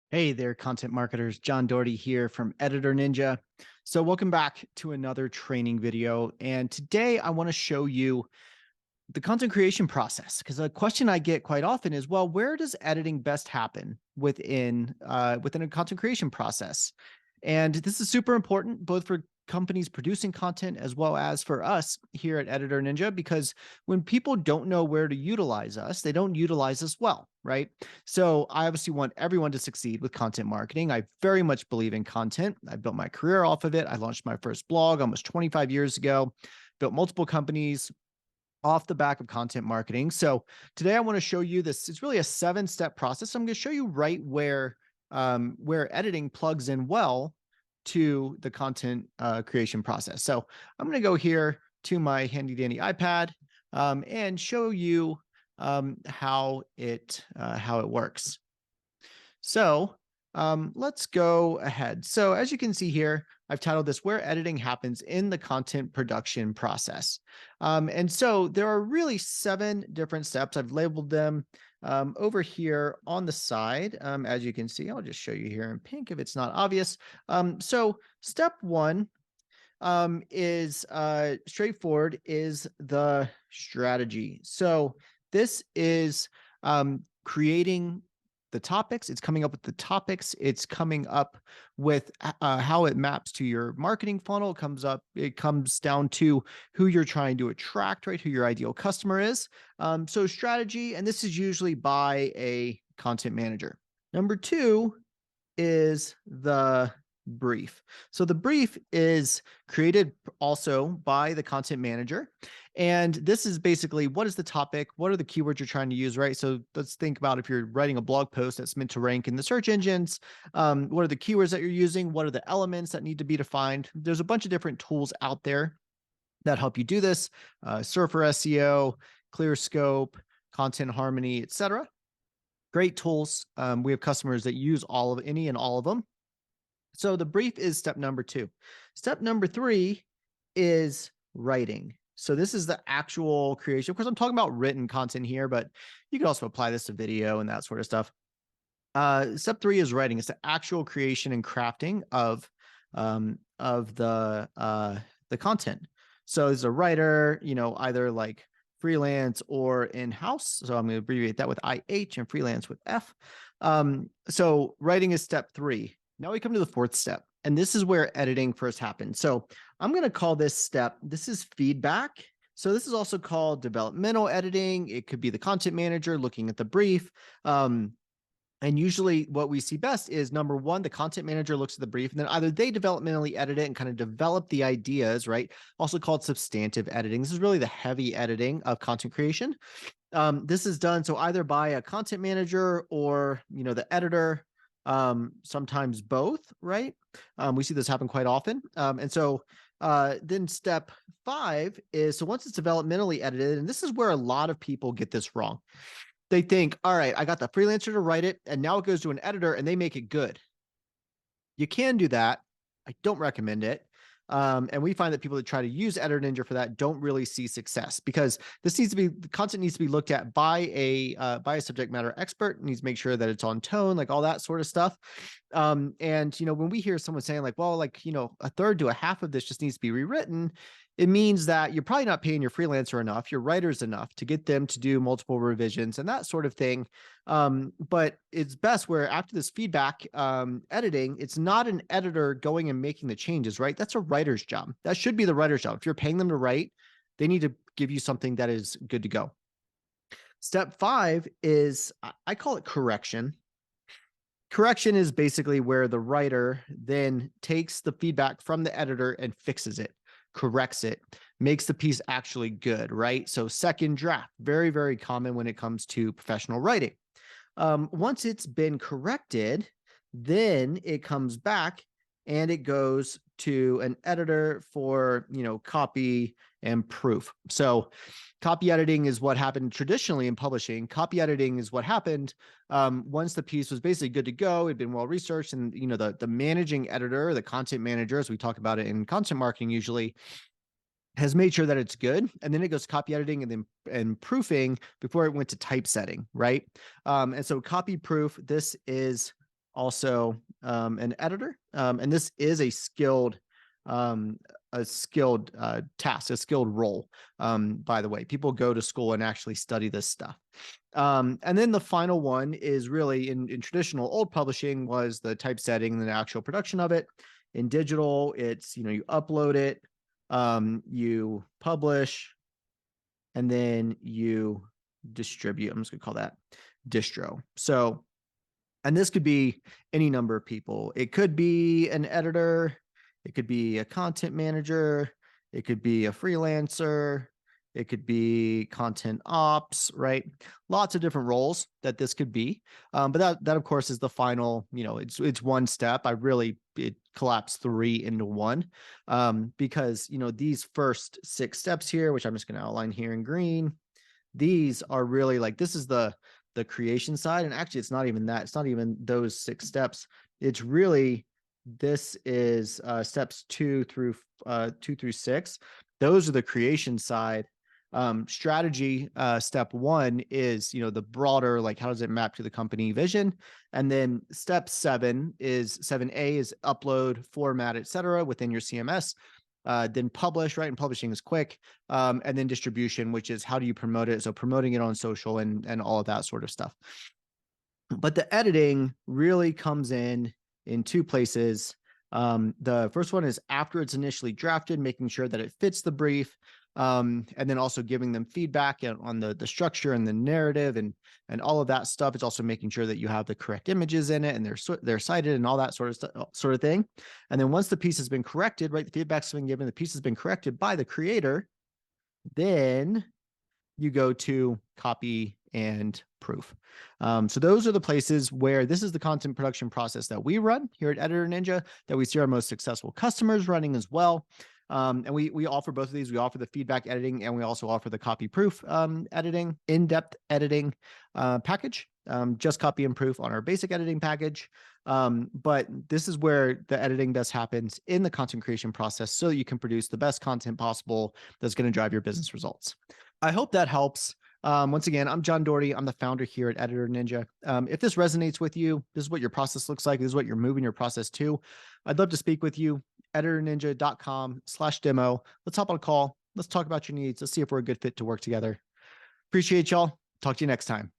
Hey there, content marketers. John Doherty here from Editor Ninja. So welcome back to another training video. And today I want to show you the content creation process, because a question I get quite often is, well, where does editing best happen within a content creation process? And this is super important both for companies producing content as well as for us here at Editor Ninja, because when people don't know where to utilize us, they don't utilize us well, right? So I obviously want everyone to succeed with content marketing. I very much believe in content. I built my career off of it. I launched my first blog almost 25 years ago, built multiple companies off the back of content marketing. So today I want to show you this. It's really a 7-step process. I'm going to show you right where editing plugs in well to the content creation process. So I'm going to go here to my handy dandy iPad and show you how it works. So let's go ahead. So as you can see here, I've titled this Where Editing Happens in the Content Production Process. And so there are really 7 different steps. I've labeled them over here on the side. As you can see, I'll just show you here in pink if it's not obvious. So step 1 is straightforward, is the strategy. So this is creating the topics. It's coming up with the topics. It's coming up with how it maps to your marketing funnel. It comes down to who you're trying to attract, right? Who your ideal customer is. So strategy, and this is usually by a content manager. Number 2 is the brief. So the brief is created also by the content manager. And this is basically, what is the topic? What are the keywords you're trying to use, right? So let's think about if you're writing a blog post that's meant to rank in the search engines. What are the keywords that you're using? What are the elements that need to be defined? There's a bunch of different tools out there that help you do this. Surfer SEO, ClearScope, Content Harmony, etc. Great tools. We have customers that use any and all of them. So the brief is step number 2. Step number 3 is writing. So this is the actual creation. Of course, I'm talking about written content here, but you can also apply this to video and that sort of stuff. Step 3 is writing. It's the actual creation and crafting of the content. So as a writer, either like freelance or in-house. So I'm going to abbreviate that with IH and freelance with F. So writing is step 3. Now we come to the 4th step, and this is where editing first happens. So I'm going to call this is feedback. So this is also called developmental editing. It could be the content manager looking at the brief. And usually what we see best is, number 1, the content manager looks at the brief, and then either they developmentally edit it and kind of develop the ideas, right? Also called substantive editing. This is really the heavy editing of content creation. This is done so either by a content manager or, the editor, sometimes both, right? We see this happen quite often. And so then step 5 is, so once it's developmentally edited, and this is where a lot of people get this wrong. They think, all right, I got the freelancer to write it, and now it goes to an editor and they make it good. You can do that. I don't recommend it. And we find that people that try to use Editor Ninja for that don't really see success, because the content needs to be looked at by a subject matter expert. It needs to make sure that it's on tone, like all that sort of stuff. And when we hear someone saying like, well, like, a third to a half of this just needs to be rewritten, it means that you're probably not paying your freelancer enough, your writers enough to get them to do multiple revisions and that sort of thing. But it's best where after this feedback editing, it's not an editor going and making the changes, right? That's a writer's job. That should be the writer's job. If you're paying them to write, they need to give you something that is good to go. Step 5 is, I call it correction. Correction is basically where the writer then takes the feedback from the editor and fixes it, corrects it, makes the piece actually good, right? So second draft, very, very common when it comes to professional writing. Once it's been corrected, then it comes back and it goes to an editor for, copy and proof. So copy editing is what happened traditionally in publishing. Copy editing is what happened once the piece was basically good to go, it'd been well researched, and the managing editor, the content manager, as we talk about it in content marketing usually, has made sure that it's good, and then it goes copy editing and proofing before it went to typesetting, right? And so copy proof, this is also an editor. And this is a skilled task, a skilled role. By the way, people go to school and actually study this stuff. And then the final one is really in traditional old publishing was the typesetting and the actual production of it. In digital, it's, you upload it, you publish, and then you distribute. I'm just gonna call that distro. So, and this could be any number of people. It could be an editor, it could be a content manager, it could be a freelancer, it could be content ops, right? Lots of different roles that this could be. But that of course is the final, it's one step. It collapsed 3 into 1 because, these first 6 steps here, which I'm just going to outline here in green, these are really like, this is the creation side. And actually it's not even that. It's not even those 6 steps. It's really, this is steps 2 through 6. Those are the creation side. Strategy, step 1 is, the broader, like, how does it map to the company vision? And then step 7 is 7A is upload, format, etc. within your CMS. Then publish, right? And publishing is quick. And then distribution, which is how do you promote it? So promoting it on social and all of that sort of stuff. But the editing really comes in 2 places. The first one is after it's initially drafted, making sure that it fits the brief. And then also giving them feedback on the structure and the narrative and all of that stuff. It's also making sure that you have the correct images in it and they're cited and all that sort of thing. And then once the piece has been corrected, right, the feedback's been given, the piece has been corrected by the creator, then you go to copy and proof. So those are the places where this is the content production process that we run here at Editor Ninja, that we see our most successful customers running as well. And we offer both of these. We offer the feedback editing and we also offer the copy proof editing, in-depth editing package, just copy and proof on our basic editing package. But this is where the editing best happens in the content creation process so that you can produce the best content possible that's going to drive your business results. I hope that helps. Once again, I'm John Doherty. I'm the founder here at Editor Ninja. If this resonates with you, this is what your process looks like. This is what you're moving your process to. I'd love to speak with you. editorninja.com/demo. Let's hop on a call. Let's talk about your needs. Let's see if we're a good fit to work together. Appreciate y'all. Talk to you next time.